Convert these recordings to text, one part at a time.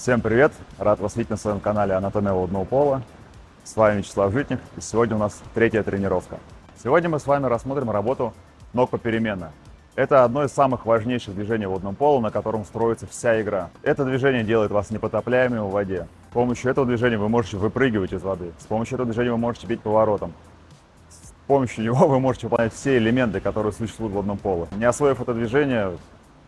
Всем привет! Рад вас видеть на своем канале Анатомия водного пола. С вами Вячеслав Житник, и сегодня у нас третья тренировка. Сегодня мы с вами рассмотрим работу ног попеременно. Это одно из самых важнейших движений в водном поло, на котором строится вся игра. Это движение делает вас непотопляемым в воде. С помощью этого движения вы можете выпрыгивать из воды. С помощью этого движения вы можете бить поворотом. С помощью него вы можете выполнять все элементы, которые существуют в водном поло. Не освоив это движение,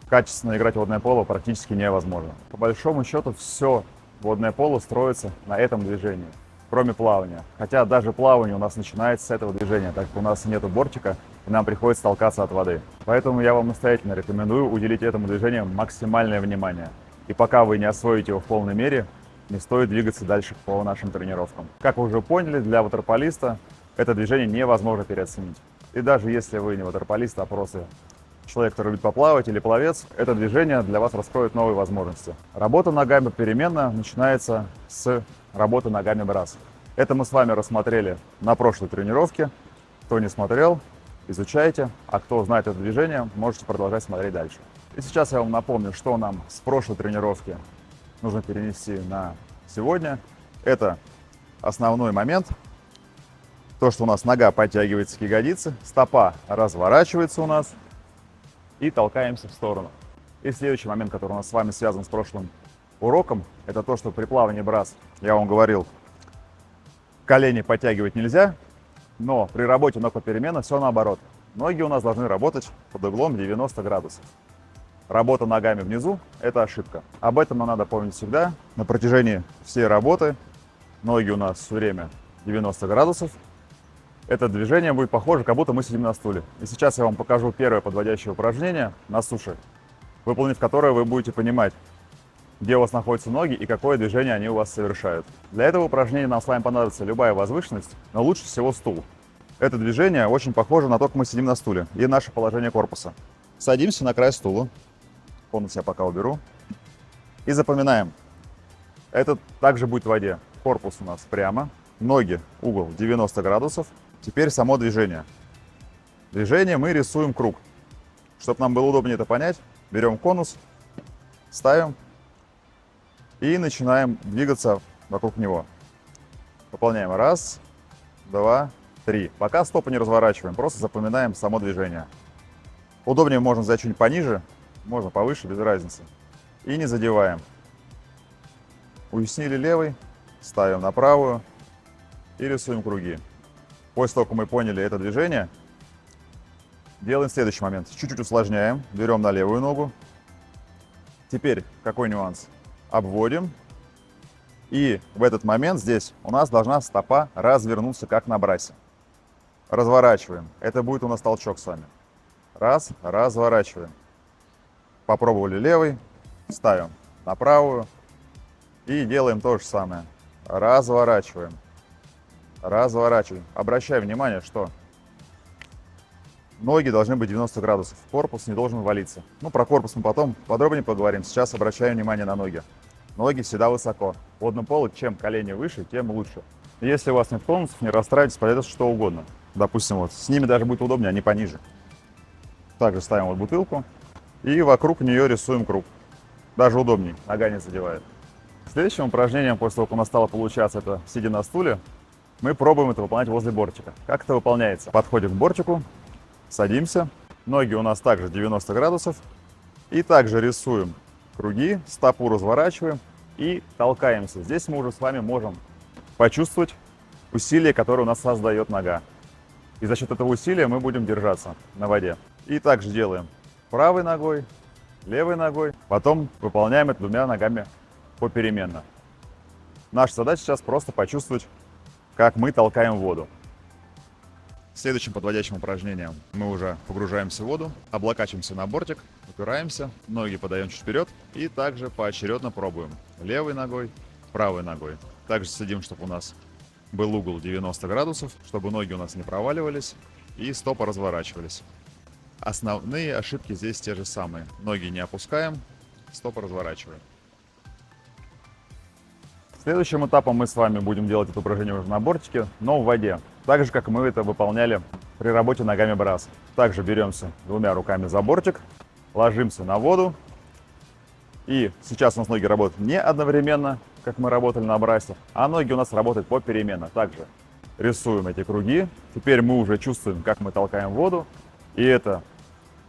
качественно играть в водное поло практически невозможно. По большому счету, все водное поло строится на этом движении, кроме плавания. Хотя даже плавание у нас начинается с этого движения, так как у нас нет бортика, и нам приходится толкаться от воды. Поэтому я вам настоятельно рекомендую уделить этому движению максимальное внимание. И пока вы не освоите его в полной мере, не стоит двигаться дальше по нашим тренировкам. Как вы уже поняли, для ватерполиста это движение невозможно переоценить. И даже если вы не ватерполист, а просто человек, который любит поплавать или пловец, это движение для вас раскроет новые возможности. Работа ногами попеременно начинается с работы ногами брас. Это мы с вами рассмотрели на прошлой тренировке. Кто не смотрел, изучайте. А кто знает это движение, можете продолжать смотреть дальше. И сейчас я вам напомню, что нам с прошлой тренировки нужно перенести на сегодня. Это основной момент. То, что у нас нога подтягивается к ягодице, стопа разворачивается у нас, и толкаемся в сторону. И следующий момент, который у нас с вами связан с прошлым уроком, это то, что при плавании брас, я вам говорил, колени подтягивать нельзя, но при работе ног попеременно все наоборот. Ноги у нас должны работать под углом 90 градусов. Работа ногами внизу – это ошибка. Об этом нам надо помнить всегда. На протяжении всей работы ноги у нас все время 90 градусов. Это движение будет похоже, как будто мы сидим на стуле. И сейчас я вам покажу первое подводящее упражнение на суше, выполнив которое вы будете понимать, где у вас находятся ноги и какое движение они у вас совершают. Для этого упражнения нам с вами понадобится любая возвышенность, но лучше всего стул. Это движение очень похоже на то, как мы сидим на стуле и наше положение корпуса. Садимся на край стула. Конус я пока уберу. И запоминаем. Это также будет в воде. Корпус у нас прямо, ноги угол 90 градусов. Теперь само движение. Движение мы рисуем круг. Чтобы нам было удобнее это понять, берем конус, ставим и начинаем двигаться вокруг него. Выполняем 1, 2, 3. Пока стопы не разворачиваем, просто запоминаем само движение. Удобнее можно взять чуть пониже, можно повыше, без разницы. И не задеваем. Уяснили левый, ставим на правую и рисуем круги. После того, как мы поняли это движение, делаем следующий момент. Чуть-чуть усложняем. Берем на левую ногу. Теперь какой нюанс? Обводим. И в этот момент здесь у нас должна стопа развернуться, как на брасе. Разворачиваем. Это будет у нас толчок с вами. Раз, разворачиваем. Попробовали левый. Ставим на правую. И делаем то же самое. Разворачиваем. Разворачиваем. Обращаем внимание, что ноги должны быть 90 градусов. Корпус не должен валиться. Ну, про корпус мы потом подробнее поговорим. Сейчас обращаем внимание на ноги. Ноги всегда высоко. В водном поло, чем колени выше, тем лучше. Если у вас нет конусов, не расстраивайтесь, подойдет что угодно. Допустим, вот с ними даже будет удобнее, они пониже. Также ставим вот бутылку и вокруг нее рисуем круг. Даже удобнее, нога не задевает. Следующим упражнением, после того, как у нас стало получаться это сидя на стуле, мы пробуем это выполнять возле бортика. Как это выполняется? Подходим к бортику, садимся. Ноги у нас также 90 градусов. И также рисуем круги, стопу разворачиваем и толкаемся. Здесь мы уже с вами можем почувствовать усилие, которое у нас создает нога. И за счет этого усилия мы будем держаться на воде. И также делаем правой ногой, левой ногой. Потом выполняем это двумя ногами попеременно. Наша задача сейчас просто почувствовать, как мы толкаем воду. Следующим подводящим упражнением мы уже погружаемся в воду, облокачиваемся на бортик, упираемся, ноги подаем чуть вперед и также поочередно пробуем левой ногой, правой ногой. Также следим, чтобы у нас был угол 90 градусов, чтобы ноги у нас не проваливались и стопы разворачивались. Основные ошибки здесь те же самые. Ноги не опускаем, стопы разворачиваем. Следующим этапом мы с вами будем делать это упражнение уже на бортике, но в воде. Так же, как мы это выполняли при работе ногами брас. Также беремся двумя руками за бортик, ложимся на воду И сейчас у нас ноги работают не одновременно, как мы работали на брасе, а ноги у нас работают попеременно. Также рисуем эти круги. Теперь мы уже чувствуем, как мы толкаем воду. И эта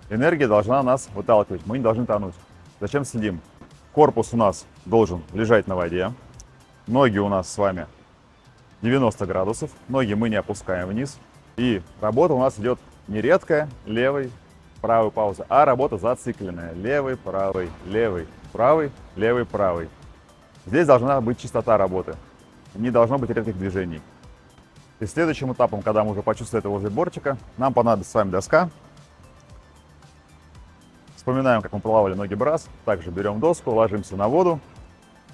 энергия должна нас выталкивать. Мы не должны тонуть. Зачем следим? Корпус у нас должен лежать на воде. Ноги у нас с вами 90 градусов. Ноги мы не опускаем вниз. И работа у нас идет не редкая, левый, правый пауза, а работа зацикленная. Левый, правый, левый, правый, левый, правый. Здесь должна быть чистота работы. Не должно быть редких движений. И следующим этапом, когда мы уже почувствуем это возле бортика, нам понадобится с вами доска. Вспоминаем, как мы плавали ноги брас. Также берем доску, ложимся на воду.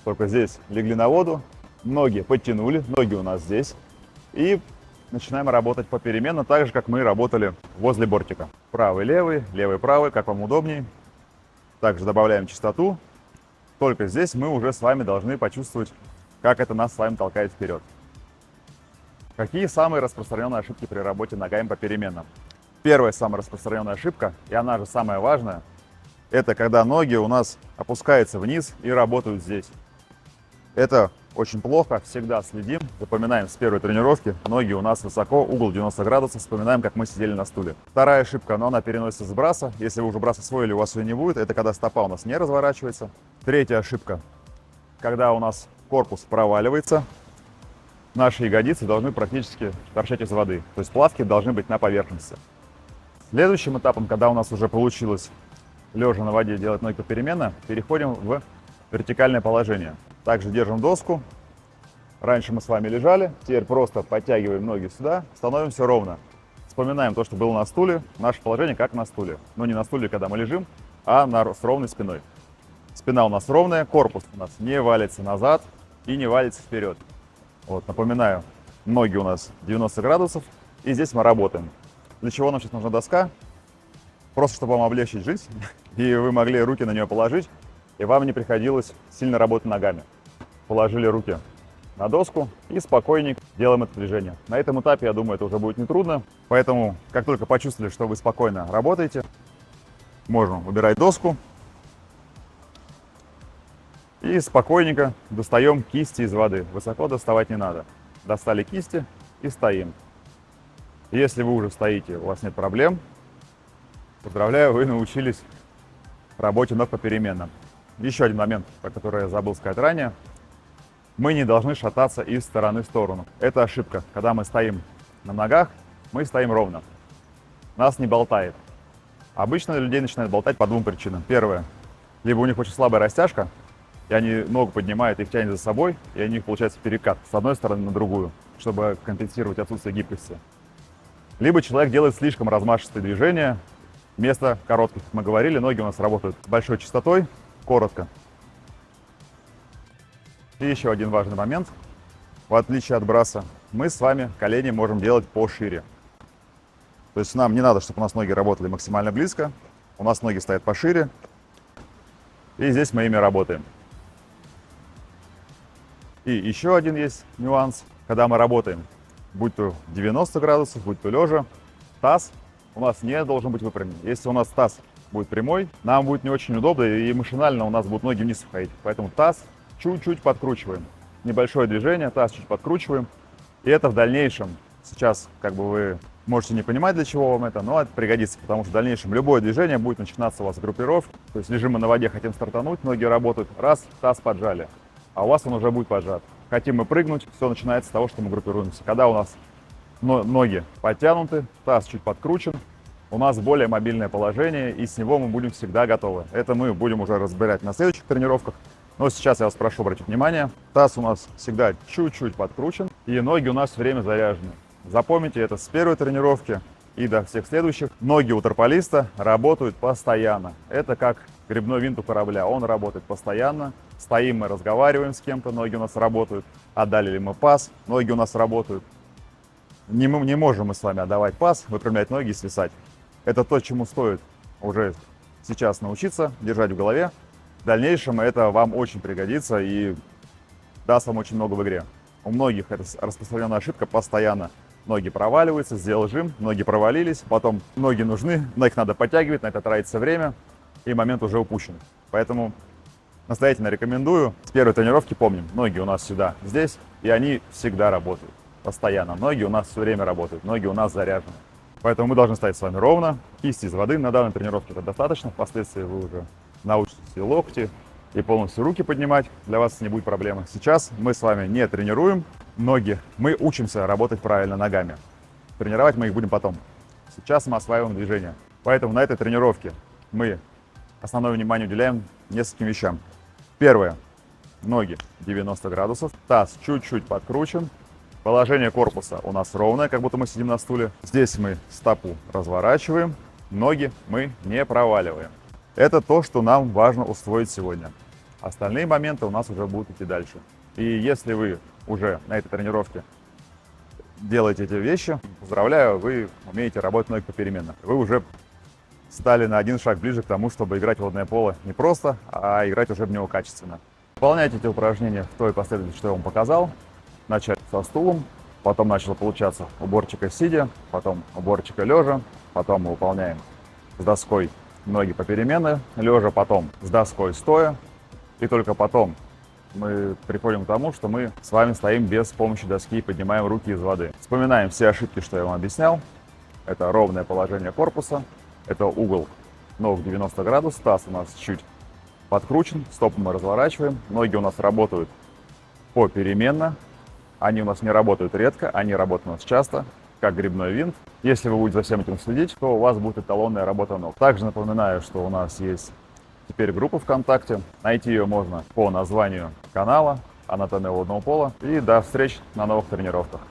Только здесь легли на воду. Ноги подтянули, ноги у нас здесь. И начинаем работать попеременно, так же, как мы работали возле бортика. Правый, левый, левый, правый, как вам удобнее. Также добавляем частоту. Только здесь мы уже с вами должны почувствовать, как это нас с вами толкает вперед. Какие самые распространенные ошибки при работе ногами попеременно? Первая самая распространенная ошибка, и она же самая важная, это когда ноги у нас опускаются вниз и работают здесь. Это очень плохо, всегда следим, запоминаем с первой тренировки, ноги у нас высоко, угол 90 градусов, вспоминаем, как мы сидели на стуле. Вторая ошибка, но она переносится с браса, если вы уже брас освоили, у вас ее не будет, это когда стопа у нас не разворачивается. Третья ошибка, когда у нас корпус проваливается, наши ягодицы должны практически торчать из воды, то есть плавки должны быть на поверхности. Следующим этапом, когда у нас уже получилось лежа на воде делать ноги попеременно, переходим в вертикальное положение. Также держим доску. Раньше мы с вами лежали, теперь просто подтягиваем ноги сюда, становимся ровно. Вспоминаем то, что было на стуле, наше положение как на стуле. Но не на стуле, когда мы лежим, а с ровной спиной. Спина у нас ровная, корпус у нас не валится назад и не валится вперед. Вот, напоминаю, ноги у нас 90 градусов, и здесь мы работаем. Для чего нам сейчас нужна доска? Просто чтобы вам облегчить жизнь, и вы могли руки на нее положить, и вам не приходилось сильно работать ногами. Положили руки на доску и спокойненько делаем это движение. На этом этапе, я думаю, это уже будет нетрудно, поэтому, как только почувствовали, что вы спокойно работаете, можно убирать доску и спокойненько достаем кисти из воды. Высоко доставать не надо. Достали кисти и стоим. Если вы уже стоите, у вас нет проблем, поздравляю, вы научились работе ног попеременно. Еще один момент, про который я забыл сказать ранее. Мы не должны шататься из стороны в сторону. Это ошибка. Когда мы стоим на ногах, мы стоим ровно. Нас не болтает. Обычно людей начинают болтать по двум причинам. Первое. Либо у них очень слабая растяжка, и они ногу поднимают, их тянет за собой, и у них получается перекат с одной стороны на другую, чтобы компенсировать отсутствие гибкости. Либо человек делает слишком размашистые движения, вместо коротких, как мы говорили, ноги у нас работают с большой частотой, коротко. И еще один важный момент. В отличие от браса, мы с вами колени можем делать пошире. То есть нам не надо, чтобы у нас ноги работали максимально близко. У нас ноги стоят пошире. И здесь мы ими работаем. И еще один есть нюанс. Когда мы работаем, будь то 90 градусов, будь то лежа, таз у нас не должен быть выпрямлен. Если у нас таз будет прямой, нам будет не очень удобно, и машинально у нас будут ноги вниз уходить. Поэтому таз чуть-чуть подкручиваем. Небольшое движение, таз чуть подкручиваем. И это в дальнейшем, сейчас как бы вы можете не понимать, для чего вам это, но это пригодится, потому что в дальнейшем любое движение будет начинаться у вас с группировки. То есть лежим мы на воде, хотим стартануть, ноги работают, раз, таз поджали, а у вас он уже будет поджат. Хотим мы прыгнуть, все начинается с того, что мы группируемся. Когда у нас ноги подтянуты, таз чуть подкручен, у нас более мобильное положение, и с него мы будем всегда готовы. Это мы будем уже разбирать на следующих тренировках. Но сейчас я вас прошу обратить внимание, таз у нас всегда чуть-чуть подкручен, и ноги у нас все время заряжены. Запомните это с первой тренировки и до всех следующих. Ноги у трополиста работают постоянно. Это как гребной винт у корабля, он работает постоянно. Стоим мы, разговариваем с кем-то, ноги у нас работают. Отдали ли мы пас, ноги у нас работают. Не можем мы с вами отдавать пас, выпрямлять ноги и свисать. Это то, чему стоит уже сейчас научиться, держать в голове. В дальнейшем это вам очень пригодится и даст вам очень много в игре. У многих это распространенная ошибка постоянно. Ноги проваливаются, сделал жим, ноги провалились, потом ноги нужны, но их надо подтягивать, на это тратится время, и момент уже упущен. Поэтому Настоятельно рекомендую. С первой тренировки помним, ноги у нас сюда, здесь, и они всегда работают. Постоянно. Ноги у нас все время работают, ноги у нас заряжены. Поэтому мы должны стоять с вами ровно. Кисти из воды на данной тренировке это достаточно. Впоследствии вы уже научитесь и локти, и полностью руки поднимать. Для вас не будет проблемы. Сейчас мы с вами не тренируем ноги. Мы учимся работать правильно ногами. Тренировать мы их будем потом. Сейчас мы осваиваем движение. Поэтому на этой тренировке мы основное внимание уделяем нескольким вещам. Первое. Ноги 90 градусов. Таз чуть-чуть подкручен. Положение корпуса у нас ровное, как будто мы сидим на стуле. Здесь мы стопу разворачиваем, ноги мы не проваливаем. Это то, что нам важно усвоить сегодня. Остальные моменты у нас уже будут идти дальше. И если вы уже на этой тренировке делаете эти вещи, поздравляю, вы умеете работать ноги попеременно. Вы уже стали на один шаг ближе к тому, чтобы играть в водное поло не просто, а играть уже в него качественно. Выполняйте эти упражнения в той последовательности, что я вам показал. Начать со стулом, потом начало получаться уборчика сидя, потом уборчика лежа, потом мы выполняем с доской ноги попеременно, лежа, потом с доской стоя, и только потом мы приходим к тому, что мы с вами стоим без помощи доски и поднимаем руки из воды. Вспоминаем все ошибки, что я вам объяснял. Это ровное положение корпуса, это угол ног 90 градусов, таз у нас чуть подкручен, стопы мы разворачиваем, ноги у нас работают попеременно. Они у нас не работают редко, они работают у нас часто, как грибной винт. Если вы будете за всем этим следить, то у вас будет эталонная работа ног. Также напоминаю, что у нас есть теперь группа ВКонтакте. Найти ее можно по названию канала «Анатомия водного пола». И до встреч на новых тренировках.